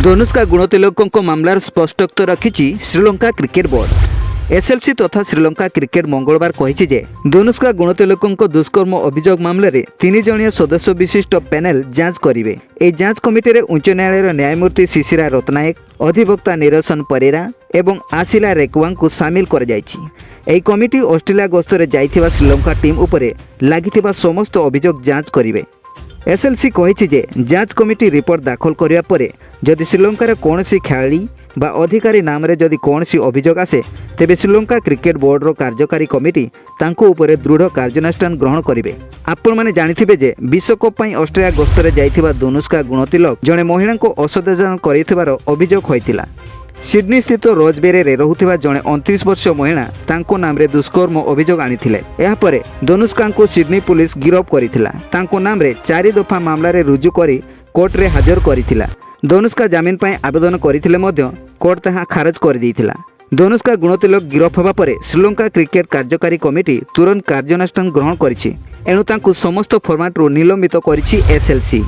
Dhanushka गुणतिलकों मामलार स्पष्टोत्तर रखिछि Sri Lanka cricket board. SLC तथा Sri Lanka cricket मंगलवार कहिछि जे धनुष्का गुणतिलकों दुष्कर्म अभियोग मामलें 3 जणिया सदस्य विशिष्ट पैनल जांच करिवे। ए जांच कमिटी रे उच्च न्यायालय न्यायमूर्ति शिशिरा रत्नायक, अधिवक्ता निरसन परेरा एवं आशिला रेकवां को सामिल कर जायछि। एही कमिटी ऑस्ट्रेलिया गस्तरे जाइथिबा श्रीलंका टीम उपरे लागिथिबा समस्त अभियोग जांच करिवे। एसएलसी कहिछि जे जांच कमिटी रिपोर्ट दाखल करिया परे जदि श्रीलंकार कौनसी खेलाड़ी बा अधिकारी नाम रे जदि कौनसी अभियोग आसे तेबे श्रीलंका क्रिकेट बोर्ड रो कार्यकारी कमिटी तांको उपरे दृढ़ कार्यानुष्ठान ग्रहण करिवे। आपण माने जानिथिबे जे विश्वकप पई ऑस्ट्रेलिया गस्तरे जाइथिबा धनुष्का गुणतिलक जणे महिला को असदाचरण करिथिबार अभियोग होइतिला। सिडनी स्थित रोजबेरी रे रहुथिबा जणे 29 वर्षीय महिला तांको नाम रे दुष्कर्म अभियोग आनिथिले। एहा परे धनुष्का को सिडनी पुलिस गिरफ करिथिला। तांको नाम रे 4 दफा मामला रे रुजु करी कोर्ट रे हाजर करिथिला। धनुष्का जामिन पई आवेदन करिथिले मध्य कोर्ट ताहा खारज कर दैथिला। धनुष्का गुणतिलक गिरफ होबा परे श्रीलंका क्रिकेट कार्यकारी कमिटी तुरंत कार्यानुष्ठान ग्रहण करिछि। एणु तांको समस्त फॉर्मेट रो निलंबित करिछि एसएलसी।